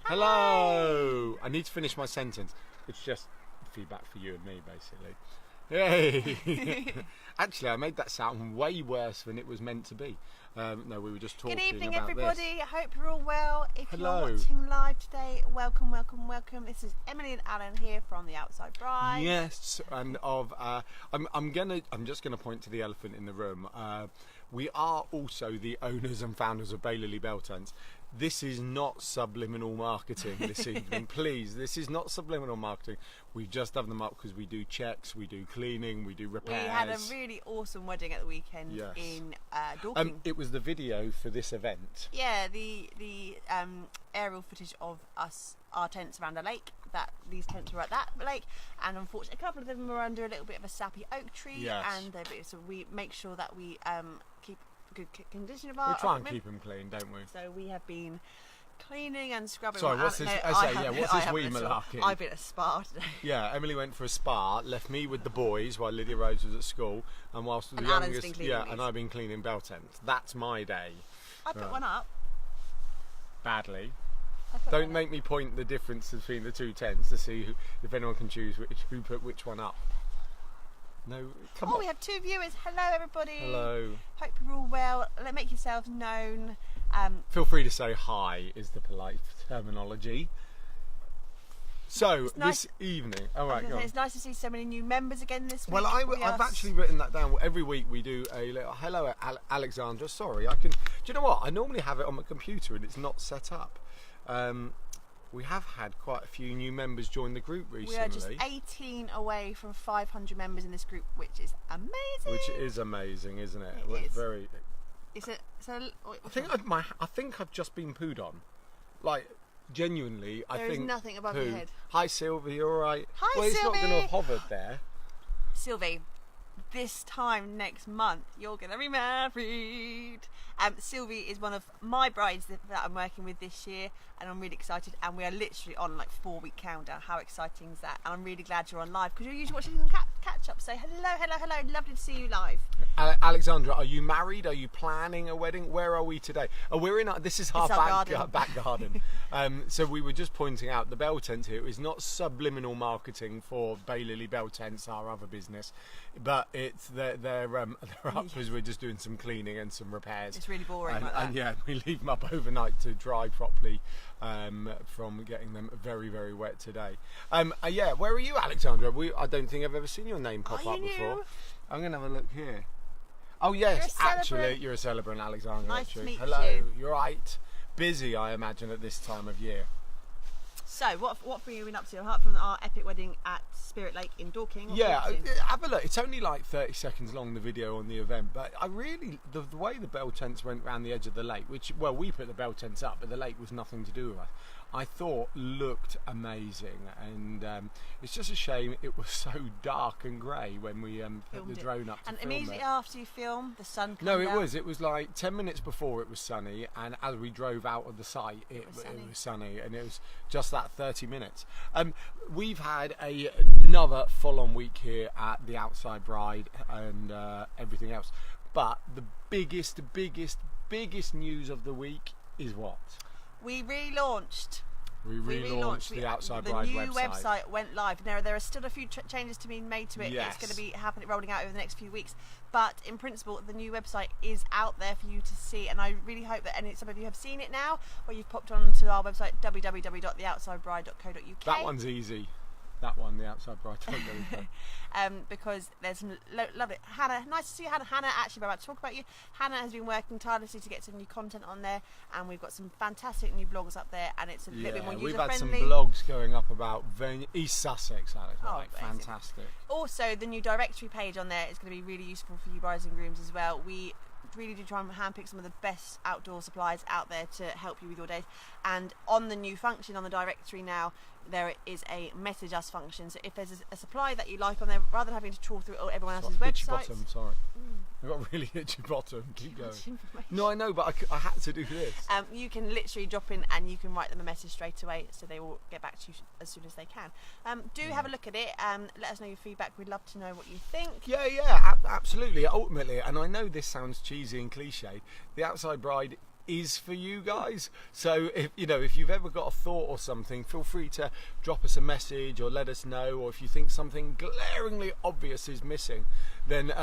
Hello! I need to finish my sentence. It's just feedback for you and me, basically. Yay! Actually, I made that sound way worse than it was meant to be. No, we were just talking about this. Good evening, everybody. I hope you're all well. If Hello. you're watching live today, welcome, welcome, welcome. This is Emily and Alan here from the Outside Bride. Yes, and I'm just gonna point to the elephant in the room. We are also the owners and founders of Baylily Bell Tents. This is not subliminal marketing this evening, please. This is not subliminal marketing. We just have them up because we do checks, we do cleaning, we do repairs. We had a really awesome wedding at the weekend in Dorking. It was the video for this event. Yeah, the aerial footage of our tents around a lake. These tents were at that lake, and unfortunately, a couple of them were under a little bit of a sappy oak tree. Yes. And so we make sure that we keep good condition of our We try and equipment. keep them clean, don't we? So we have been cleaning and scrubbing. Sorry, what's this? What's this wee malarkey? I've been at a spa today. Yeah, Emily went for a spa, left me with the boys while Lydia Rose was at school, and whilst the Alan's youngest, been cleaning these. and I've been cleaning bell tents. That's my day. I put one up. Badly. I put Don't one make me point the difference between the two tents to see if anyone can choose who put which one up. No, come on. Oh, we have two viewers. Hello, everybody. Hello. Hope you're all well. Make yourselves known. Feel free to say hi is the polite terminology. So nice. this evening, all right, go on. It's nice to see so many new members again this week. Well, I've actually written that down. Every week we do a little hello, Alexandra. Sorry, I can. Do you know what? I normally have it on my computer and it's not set up. We have had quite a few new members join the group recently. We are just 18 away from 500 members in this group, which is amazing. Which is amazing, isn't it? It is. Very. I think I've just been pooed on. Like, genuinely, I there think. There is nothing above poo. your head. Hi, Sylvie. You all right? Hi, well, Sylvie. It's not going to have hovered there. Sylvie, this time next month, you're going to be married. Sylvie is one of my brides that I'm working with this year, and I'm really excited. And we are literally on like 4-week countdown. How exciting is that? And I'm really glad you're on live because you're usually watching catch up. So hello, lovely to see you live. Alexandra, are you married? Are you planning a wedding? Where are we today? Oh, we're in. This is our back garden. So we were just pointing out the bell tent here is not subliminal marketing for Baylily Bell Tents, our other business, but it's they're up because we're just doing some cleaning and some repairs. It's really boring. And yeah, we leave them up overnight to dry properly from getting them very, very wet today. Yeah, where are you, Alexandra? I don't think I've ever seen your name pop up before. I'm going to have a look here. Oh yes, actually, you're a celebrant, Alexandra. Nice to meet Hello, you. You're right. Busy, I imagine, at this time of year. So, what have you been up to apart from our epic wedding at Spirit Lake in Dorking? Have a look. It's only like 30 seconds long, the video on the event, but I really the way the bell tents went around the edge of the lake, which, well, we put the bell tents up, but the lake was nothing to do with us, I thought looked amazing, and it's just a shame it was so dark and grey when we put the drone up to and film immediately it. After you film, the sun came No, down. it was like 10 minutes before it was sunny, and as we drove out of the site it was sunny, and it was just that 30 minutes. We've had another full-on week here at the Outside Bride and everything else, but the biggest news of the week is what? We relaunched. We relaunched the Outside Bride website. The new website went live. Now there are still a few changes to be made to it. Yes. It's going to be rolling out over the next few weeks. But in principle, the new website is out there for you to see, and I really hope that some of you have seen it now, or you've popped on to our website www.theoutsidebride.co.uk. That one's easy. That one, the Outside Bride. Because there's some lovely Hannah. Nice to see you, Hannah. Hannah, actually, we're about to talk about you. Hannah has been working tirelessly to get some new content on there, and we've got some fantastic new blogs up there, and it's a little bit more user friendly. We've had some blogs going up about East Sussex, Alex. Fantastic. Also, the new directory page on there is going to be really useful for you brides and grooms as well. We really do try and handpick some of the best outdoor supplies out there to help you with your days. And on the new function on the directory now, there is a message us function. So if there's a supply that you like on there, rather than having to trawl through everyone else's websites. Bottom, sorry. I've got a really itchy bottom. Keep going. No, I know, but I had to do this. You can literally drop in and you can write them a message straight away, so they will get back to you as soon as they can. Do have a look at it. Let us know your feedback. We'd love to know what you think. Yeah, absolutely. Ultimately, and I know this sounds cheesy and cliche, the Outside Bride is for you guys. So if you've ever got a thought or something, feel free to drop us a message or let us know. Or if you think something glaringly obvious is missing, then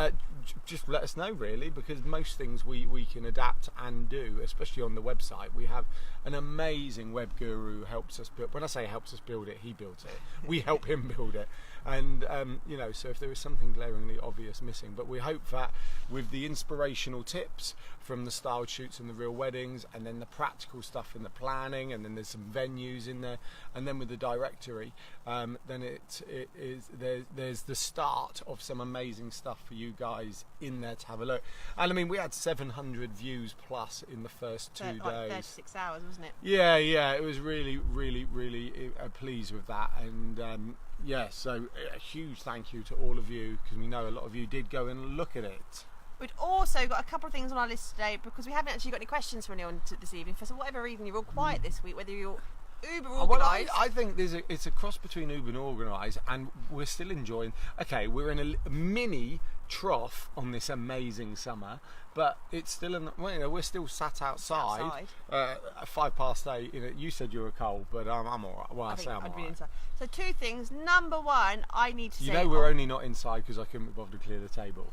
just let us know, really, because most things we can adapt and do, especially on the website. We have an amazing web guru who helps us build. When I say helps us build it, he builds it. We help him build it. And so if there is something glaringly obvious missing, but we hope that with the inspirational tips from the styled shoots and the real weddings, and then the practical stuff in the planning, and then there's some venues in there, and then with the directory, then there's the start of some amazing stuff for you guys in there to have a look. And I mean, we had 700 views plus in the first 2 days. Like 36 hours, wasn't it? Yeah, it was really, really, really pleased with that. And so a huge thank you to all of you, because we know a lot of you did go and look at it. We've also got a couple of things on our list today, because we haven't actually got any questions for anyone this evening. For whatever reason, you're all quiet this week, whether you're uber organised. Well, I think it's a cross between uber and organised, and we're still enjoying. Okay, we're in a mini trough on this amazing summer, but it's still we're still sat outside. At 8:05. You said you were cold, but I'm all right. Well, I say I'm all right. Inside. So 2 things. Number 1, I need to say. We're only not inside because I couldn't be bothered to clear the table.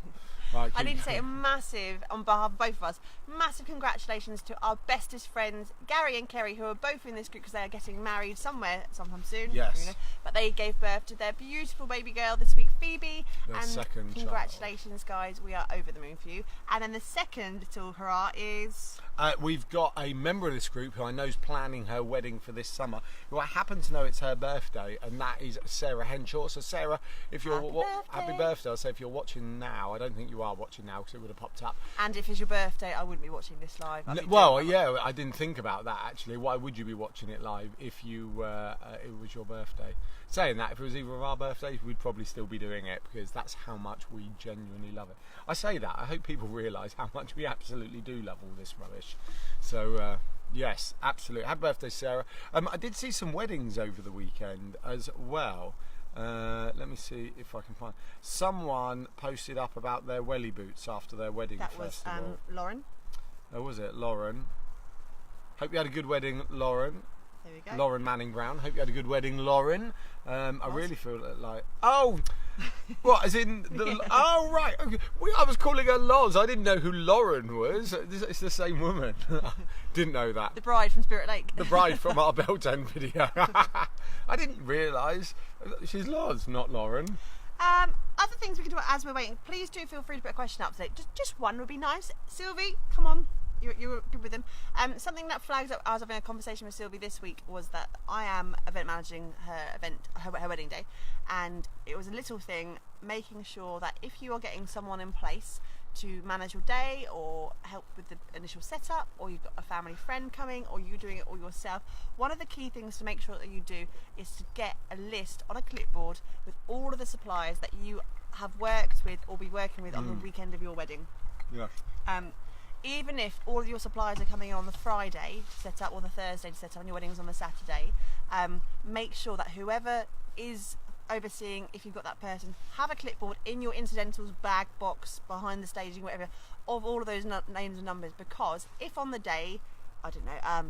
Right, I need to say a massive, on behalf of both of us, massive congratulations to our bestest friends, Gary and Kerry, who are both in this group because they are getting married sometime soon. Yes. But they gave birth to their beautiful baby girl this week, Phoebe. Their second congratulations, guys. We are over the moon for you. And then the second little hurrah is... we've got a member of this group who I know is planning her wedding for this summer, who I happen to know it's her birthday, and that is Sarah Henshaw. So Sarah, if you're happy birthday. I'll say if you're watching now, I don't think you are watching now because it would have popped up. And if it's your birthday, I wouldn't be watching this live. I didn't think about that actually. Why would you be watching it live if it was your birthday? Saying that, if it was either of our birthdays, we'd probably still be doing it, because that's how much we genuinely love it. I say that, I hope people realise how much we absolutely do love all this rubbish. So yes, absolutely. Happy birthday, Sarah. I did see some weddings over the weekend as well. Let me see if I can find. Someone posted up about their welly boots after their wedding festival. That was Lauren. Oh, was it Lauren? Hope you had a good wedding, Lauren. There we go. Lauren Manning Brown. Hope you had a good wedding, Lauren. I really feel like... Oh! What, as in... Oh, right. Okay. I was calling her Loz. I didn't know who Lauren was. It's the same woman. Didn't know that. The bride from Spirit Lake. The bride from our Bell Tent video. I didn't realise. She's Loz, not Lauren. Other things we can do as we're waiting. Please do feel free to put a question up today. Just one would be nice. Sylvie, come on. You were good with them. Something that flags up, I was having a conversation with Sylvie this week, was that I am event managing her wedding day, and it was a little thing, making sure that if you are getting someone in place to manage your day or help with the initial setup, or you've got a family friend coming, or you're doing it all yourself, one of the key things to make sure that you do is to get a list on a clipboard with all of the suppliers that you have worked with or be working with on the weekend of your wedding. Yeah. Even if all of your suppliers are coming in on the Friday to set up, or the Thursday to set up, and your wedding's on the Saturday, make sure that whoever is overseeing, if you've got that person, have a clipboard in your incidentals bag box behind the staging, whatever, of all of those names and numbers, because if on the day, I don't know,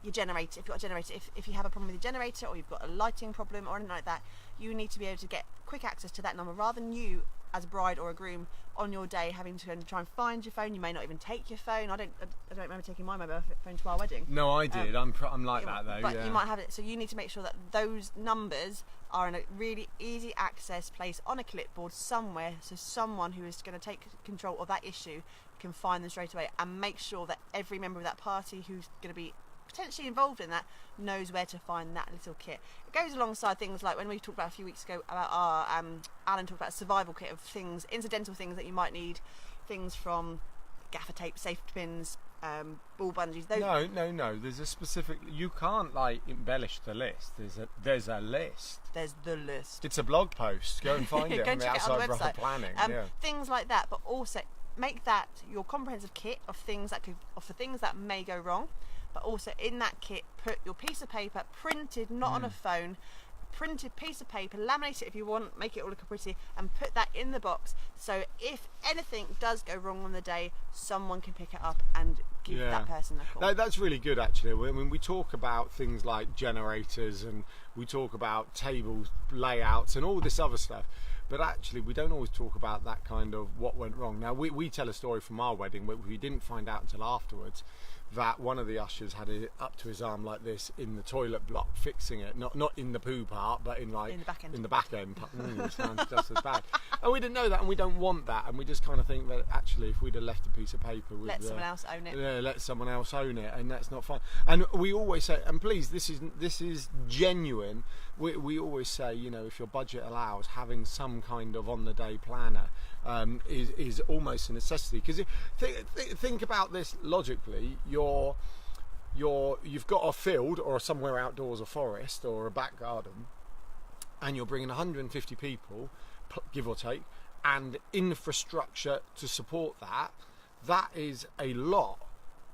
your generator, if you've got a generator, if you have a problem with your generator, or you've got a lighting problem or anything like that, you need to be able to get quick access to that number, rather than you as a bride or a groom on your day having to try and find your phone. You may not even take your phone. I don't remember taking my mobile phone to our wedding. No, I did. I'm like that though. But you might have it. So you need to make sure that those numbers are in a really easy access place on a clipboard somewhere, so someone who is going to take control of that issue can find them straight away, and make sure that every member of that party who's going to be potentially involved in that knows where to find that little kit. It goes alongside things like when we talked about a few weeks ago about our Alan talked about a survival kit of things, incidental things that you might need, things from gaffer tape, safety pins, ball bungees. No. There's a specific. You can't like embellish the list. There's a list. There's the list. It's a blog post. Go and find it on the outside of our planning. Things like that, but also make that your comprehensive kit of things that may go wrong. But also in that kit, put your piece of paper printed, not on a phone, printed piece of paper, laminate it if you want, make it all look pretty, and put that in the box. So if anything does go wrong on the day, someone can pick it up and give that person a call. That's really good, actually. I mean, we talk about things like generators, and we talk about tables, layouts, and all this other stuff. But actually, we don't always talk about that kind of what went wrong. Now, we tell a story from our wedding, but we didn't find out until afterwards that one of the ushers had it up to his arm like this in the toilet block, fixing it. Not in the poo part, but in the back end. In the back end. Sounds just as bad. And we didn't know that, and we don't want that. And we just kind of think that actually, if we'd have left a piece of paper with, let someone else own it. Yeah, let someone else own it, and that's not fun. And we always say, and please, this is genuine. We always say, you know, if your budget allows, having some kind of on-the-day planner is almost a necessity. Because think about this logically. You've got a field or somewhere outdoors, a forest or a back garden, and you're bringing 150 people, give or take, and infrastructure to support that. That is a lot.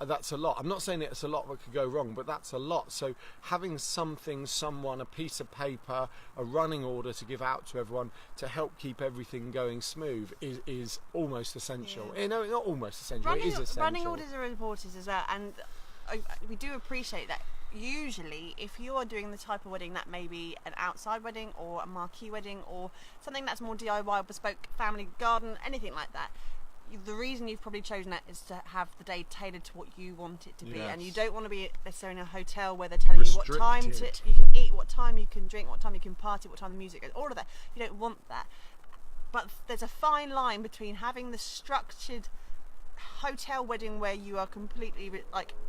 That's a lot. I'm not saying it's a lot that could go wrong, but that's a lot. So having someone, a piece of paper, a running order to give out to everyone to help keep everything going smooth is almost essential. Yeah. No, not almost essential. It is essential. Running orders are important as well, and we do appreciate that. Usually, if you are doing the type of wedding that may be an outside wedding or a marquee wedding or something that's more DIY, bespoke, family garden, anything like that, the reason you've probably chosen that is to have the day tailored to what you want it to be. And you don't want to be necessarily in a hotel where they're telling you what time you can eat, what time you can drink, what time you can party, what time the music goes, all of that. You don't want that. But there's a fine line between having the structured hotel wedding where you are completely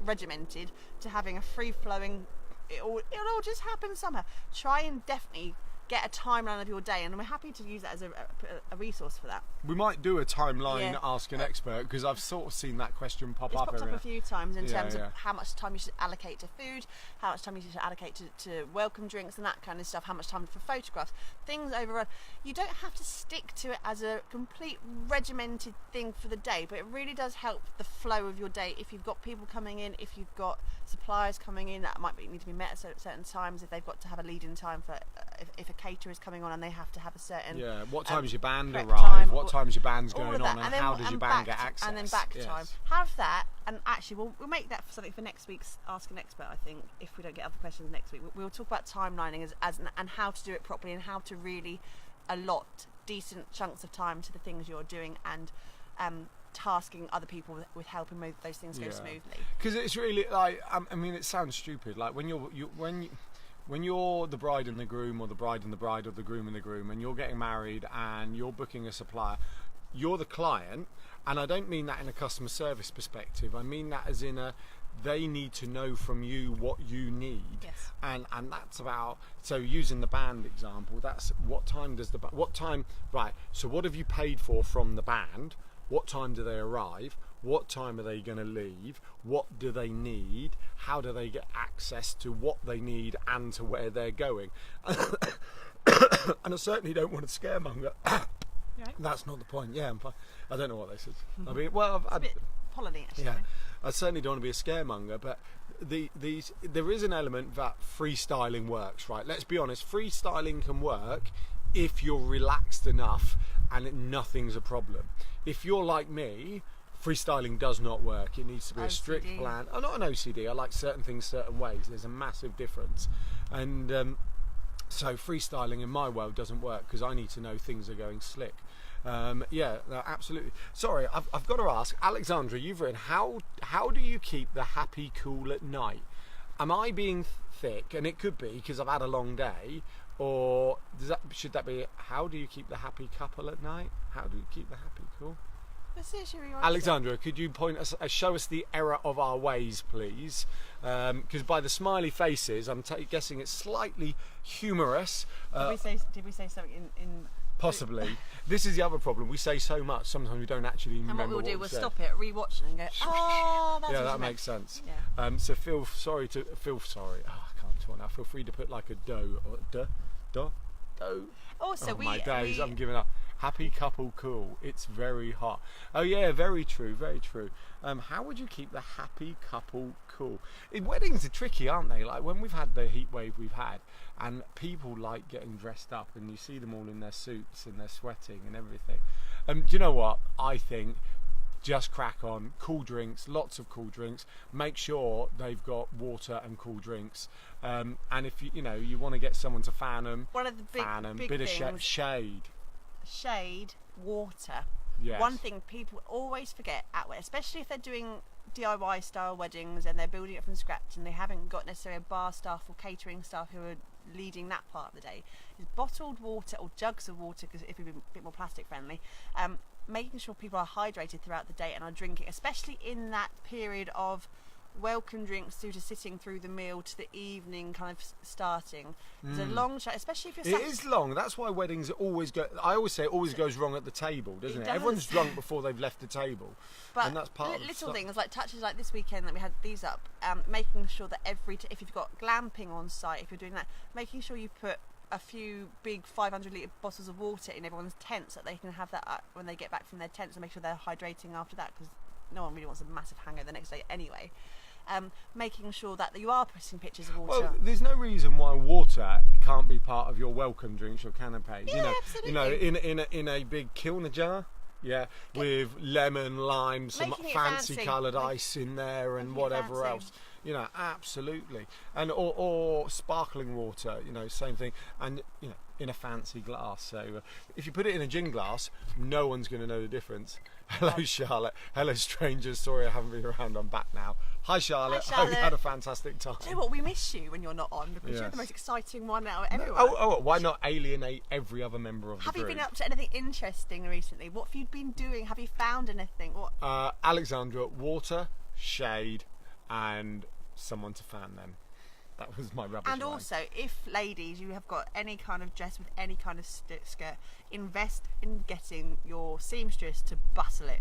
regimented to having a free-flowing, it'll all just happen somehow. Try and definitely get a timeline of your day, and we're happy to use that as a resource for that. We might do a timeline Ask an Expert, because I've sort of seen that question pop up. It's popped up a few times in terms of how much time you should allocate to food, how much time you should allocate to welcome drinks and that kind of stuff, how much time for photographs, things overrun. You don't have to stick to it as a complete regimented thing for the day, but it really does help the flow of your day. If you've got people coming in, if you've got suppliers coming in that need to be met at certain times, if they've got to have a lead-in time for if a caterer is coming on and they have to have a certain what time's your band arrive, time, what time's your band's going on, and then, how does your band get access, and then back time. Have that, and actually we'll make that for something for next week's Ask an Expert. I think if we don't get other questions next week, we'll talk about timelining and how to do it properly, and how to really allot decent chunks of time to the things you're doing, and tasking other people with helping those things go smoothly. Because it's really like, I mean, it sounds stupid, like when you're the bride and the groom, or the bride and the bride, or the groom and the groom, and you're getting married and you're booking a supplier, you're the client. And I don't mean that in a customer service perspective. I mean that as in they need to know from you what you need. Yes. And that's about, so using the band example, that's what time right, so what have you paid for from the band? What time do they arrive? What time are they going to leave? What do they need? How do they get access to what they need and to where they're going? And I certainly don't want to scaremonger. Right. That's not the point. Yeah, I'm fine. I don't know what they said. Mm-hmm. I mean, well, it's a bit Polony, actually. Yeah, I certainly don't want to be a scaremonger, but there is an element that freestyling works, right? Let's be honest, freestyling can work if you're relaxed enough and nothing's a problem. If you're like me, freestyling does not work. It needs to be a strict plan. I'm not an OCD. I like certain things certain ways. There's a massive difference. And so freestyling in my world doesn't work, because I need to know things are going slick. No, absolutely. Sorry, I've got to ask, Alexandra, you've written, how do you keep the happy cool at night? Am I being thick? And it could be because I've had a long day. Or should that be, how do you keep the happy couple at night? How do you keep the happy cool? Alexandra, could you show us the error of our ways, please? Because by the smiley faces, I'm guessing it's slightly humorous. Did we say something in possibly? This is the other problem. We say so much, sometimes we don't actually remember. And what we'll do, we'll stop it, rewatch it, and go, that's yeah, that makes sense. Yeah. So feel sorry. Oh, I can't talk now. Feel free to put like a do or don't. Also, my days, I'm giving up. Happy couple cool. It's very hot. Oh yeah, very true, very true. How would you keep the happy couple cool? Weddings are tricky, aren't they? Like when we've had the heat wave we've had, and people like getting dressed up, and you see them all in their suits and they're sweating and everything. Do you know what? I think just crack on. Cool drinks, lots of cool drinks. Make sure they've got water and cool drinks. And if you want to get someone to fan them, one of the big bit things, of shade, water. Yes. One thing people always forget, especially if they're doing DIY style weddings and they're building it from scratch and they haven't got necessarily a bar staff or catering staff who are leading that part of the day, is bottled water or jugs of water, because if you're a bit more plastic friendly, making sure people are hydrated throughout the day and are drinking, especially in that period of welcome drinks due to sitting through the meal to the evening kind of starting. There's a long shot, especially if you're It is long. That's why weddings always go. I always say it always goes wrong at the table, doesn't it? does. Everyone's drunk before they've left the table, but and that's part of little things like touches like this weekend that we had these up, making sure that if you've got glamping on site, if you're doing that, making sure you put a few big 500-litre bottles of water in everyone's tents so that they can have that when they get back from their tents, and make sure they're hydrating after that, because no one really wants a massive hangover the next day anyway. Making sure that you are putting pictures of water. Well, there's no reason why water can't be part of your welcome drinks, your canapes. Yeah, absolutely. In a big Kilner jar. Yeah, with lemon, lime, some fancy coloured ice in there, and whatever else. Absolutely. And or sparkling water. Same thing. And in a fancy glass. So if you put it in a gin glass, no one's going to know the difference. Hello, Charlotte. Hello, strangers. Sorry I haven't been around. I'm back now. Hi, Charlotte. Hi, Charlotte. Hope you had a fantastic time. Do you know what? We miss you when you're not on, because you're the most exciting one out of everyone. Why not alienate every other member of the group? Have you been up to anything interesting recently? What have you been doing? Have you found anything? Alexandra, water, shade, and someone to fan them. That was my rubbish And line. also, if ladies, you have got any kind of dress with any kind of skirt, invest in getting your seamstress to bustle it.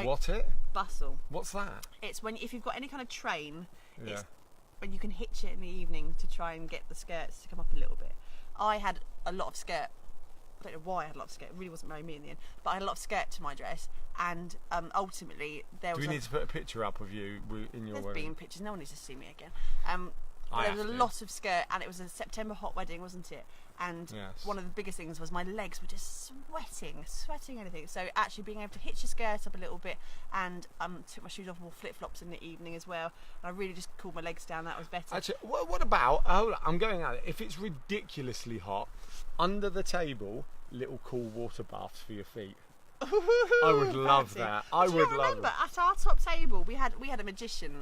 What it? Bustle. What's that? It's if you've got any kind of train, it's when you can hitch it in the evening to try and get the skirts to come up a little bit. I had a lot of skirt. I don't know why I had a lot of skirt. It really wasn't very me in the end. But I had a lot of skirt to my dress, and ultimately there was. Do we need to put a picture up of you in your wedding? There's been pictures. No one needs to see me again. There was a lot of skirt, and it was a September hot wedding, wasn't it? And one of the biggest things was my legs were just sweating anything. So actually being able to hitch your skirt up a little bit, and took my shoes off, wore flip-flops in the evening as well, and I really just cooled my legs down. That was better. Actually, what about, I'm going at it, if it's ridiculously hot, under the table, little cool water baths for your feet. I would love that. I would love that. At our top table, we had a magician.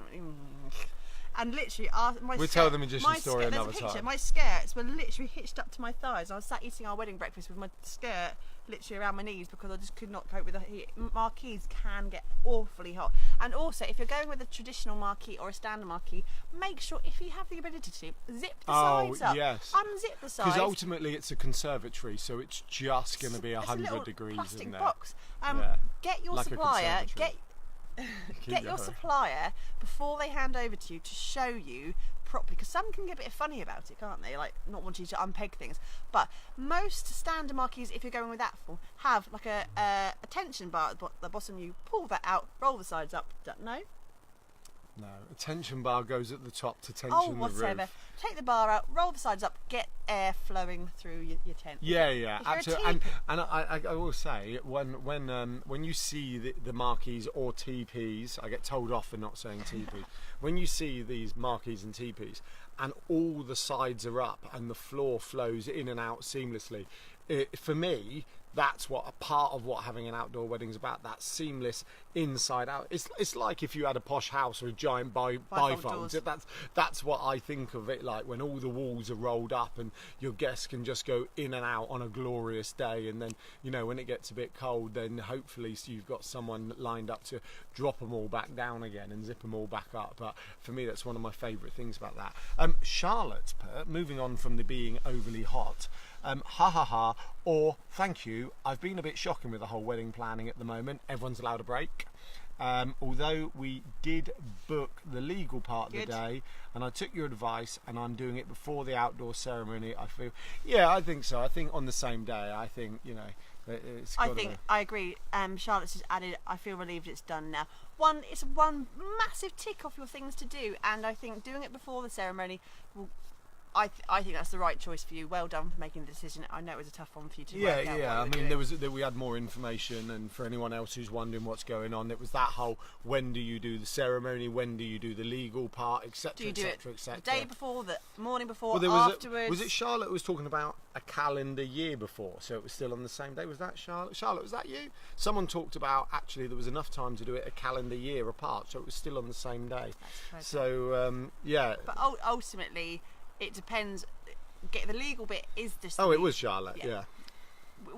And literally, we'll tell the magician story another time. My skirts were literally hitched up to my thighs. I was sat eating our wedding breakfast with my skirt literally around my knees because I just could not cope with the heat. Marquees can get awfully hot. And also, if you're going with a traditional marquee or a standard marquee, make sure, if you have the ability to, zip the sides up. Yes. Unzip the sides. Because ultimately it's a conservatory, so it's just going to be 100 degrees plastic in there. Box. Get your supplier. Get your supplier before they hand over to you to show you properly, because some can get a bit funny about it, can't they? Like not wanting you to unpeg things. But most standard marquees, if you're going with that form, have like a tension bar at the bottom. You pull that out, roll the sides up. No, a tension bar goes at the top to tension the whatever. roof. Take the bar out, roll the sides up, get air flowing through your tent. Yeah, absolutely. And I will say, when you see the marquees or teepees, I get told off for not saying teepees. When you see these marquees and teepees, and all the sides are up and the floor flows in and out seamlessly, for me, that's what a part of what having an outdoor wedding is about. That seamless inside out. It's like if you had a posh house with giant bifolds. That's what I think of it like, when all the walls are rolled up and your guests can just go in and out on a glorious day. And then when it gets a bit cold, then hopefully you've got someone lined up to drop them all back down again and zip them all back up. But for me, that's one of my favourite things about that. Charlotte, moving on from the being overly hot. Ha ha ha, or thank you. I've been a bit shocking with the whole wedding planning at the moment. Everyone's allowed a break. although we did book the legal part of Good. the day, and I took your advice, and I'm doing it before the outdoor ceremony. I feel, yeah, I think so. I think on the same day. I think it's. I agree. Charlotte's just added, I feel relieved it's done now. It's one massive tick off your things to do, and I think doing it before the ceremony will. I think that's the right choice for you. Well done for making the decision. I know it was a tough one for you to work out. Yeah. I mean, we had more information, and for anyone else who's wondering what's going on, it was that whole: when do you do the ceremony? When do you do the legal part, etc. Do you do it the day before, the morning before, afterwards? Was it Charlotte who was talking about a calendar year before, so it was still on the same day? Was that Charlotte? Charlotte, was that you? Someone talked about actually there was enough time to do it a calendar year apart, so it was still on the same day. So yeah. But ultimately, it depends. The legal bit is just. Oh, it was Charlotte. Yeah.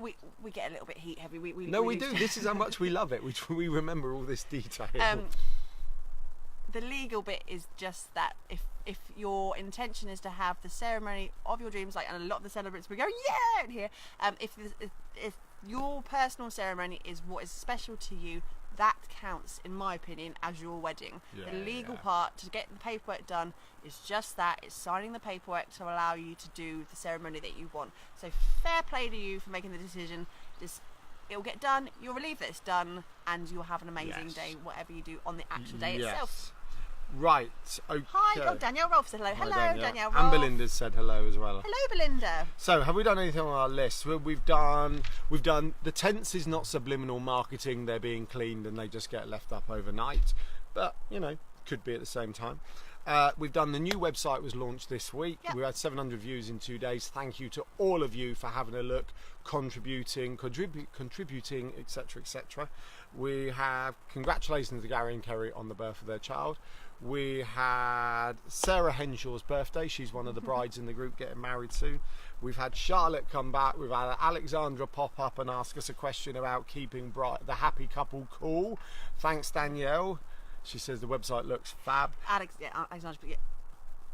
We get a little bit heat heavy. We do. This is how much we love it. We remember all this detail. The legal bit is just that if your intention is to have the ceremony of your dreams, and a lot of the celebrants we go yeah in here. If your personal ceremony is what is special to you, that counts, in my opinion, as your wedding. The legal part, to get the paperwork done, is just that. It's signing the paperwork to allow you to do the ceremony that you want. So fair play to you for making the decision. It'll get done, you'll relieve that it's done, and you'll have an amazing day, whatever you do on the actual day itself. Right, okay. Hi, Danielle Rolfe said hello. Hi, Danielle Rolfe. And Belinda said hello as well. Hello, Belinda. So, have we done anything on our list? We've done the tents is not subliminal marketing. They're being cleaned and they just get left up overnight. But, could be at the same time. We've done the new website was launched this week. Yep. We had 700 views in 2 days. Thank you to all of you for having a look, contributing, etc., etc. We have congratulations to Gary and Kerry on the birth of their child. We had Sarah Henshaw's birthday. She's one of the brides in the group getting married soon. We've had Charlotte come back. We've had Alexandra pop up and ask us a question about keeping the happy couple cool. Thanks, Danielle. She says the website looks fab. Alexandra,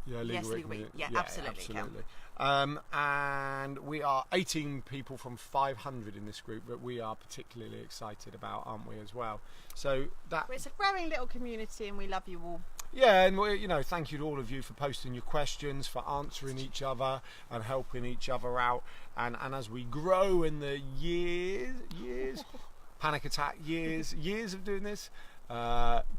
legal. Yeah, absolutely. And we are 18 people from 500 in this group that we are particularly excited about, aren't we, as well? So it's a growing little community, and we love you all. Yeah, and thank you to all of you for posting your questions, for answering each other and helping each other out. And as we grow in the years, panic attack years of doing this.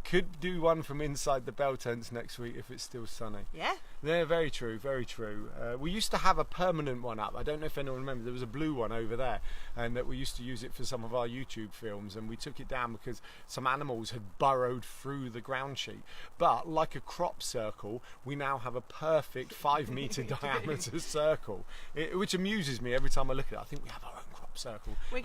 Could do one from inside the Bell Tents next week if it's still sunny. Yeah? Yeah, very true, very true. We used to have a permanent one up. I don't know if anyone remembers. There was a blue one over there, and that we used to use it for some of our YouTube films, and we took it down because some animals had burrowed through the ground sheet. But like a crop circle, we now have a perfect 5 metre diameter circle, which amuses me every time I look at it. I think we have our own crop circle. We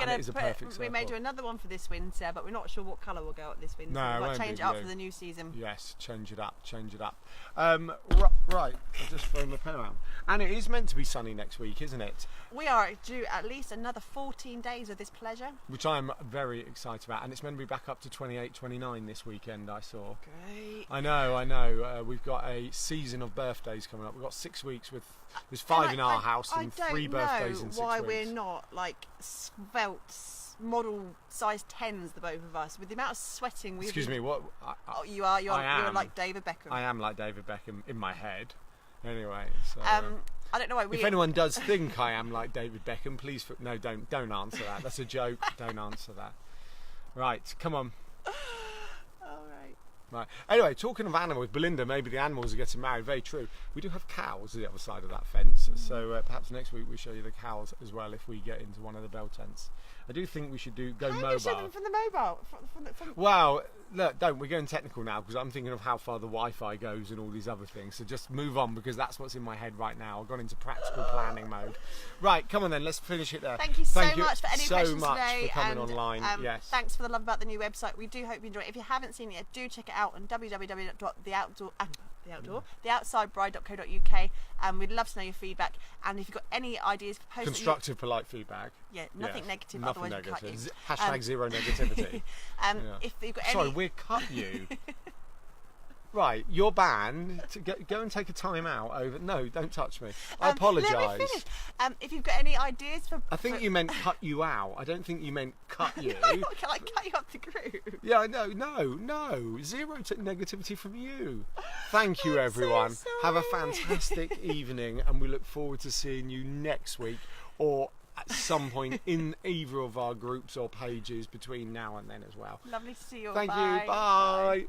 may do another one for this winter, but we're not sure what colour will go out this winter. No, we've got to change it up for the new season. Yes, change it up. Right, I'll just throw my pen around. And it is meant to be sunny next week, isn't it? We are due at least another 14 days of this pleasure. Which I'm very excited about. And it's meant to be back up to 28, 29 this weekend, I saw. Great. I know. We've got a season of birthdays coming up. We've got 6 weeks with... There's 5 in our house and 3 birthdays in 6 weeks. I don't know why we're not, svelte... model size 10s, the both of us, with the amount of sweating we've Excuse me, what? You're like David Beckham. I am like David Beckham in my head. Anyway, so I don't know why if anyone does think I am like David Beckham, please no, don't answer that. That's a joke. Don't answer that. Right, come on. Right. Anyway, talking of animals, Belinda, maybe the animals are getting married. Very true. We do have cows at the other side of that fence, so perhaps next week we'll show you the cows as well if we get into one of the Bell Tents. I do think we should go mobile. You show them from the mobile. Well, look, we're going technical now because I'm thinking of how far the Wi-Fi goes and all these other things. So just move on because that's what's in my head right now. I've gone into practical planning mode. Right, come on then, let's finish it there. Thank you so much for any questions today. For coming online. Yes. Thanks for the love about the new website. We do hope you enjoy it. If you haven't seen it yet, do check it out on theoutsidebride.co.uk, and we'd love to know your feedback. And if you've got any ideas for posting, constructive, polite feedback. Yeah, nothing negative. Nothing otherwise negative. We'll cut you. Hashtag zero negativity. If you've got Sorry, we'll cut you. Right, you're banned. Go and take a time out over. No, don't touch me. I apologise. Let me finish. If you've got any ideas for... I think you meant cut you out. I don't think you meant cut you. Can I cut you off the group? Yeah, no. Zero negativity from you. Thank you, everyone. So Have a fantastic evening, and we look forward to seeing you next week or at some point in either of our groups or pages between now and then as well. Lovely to see you. Thank you. Bye.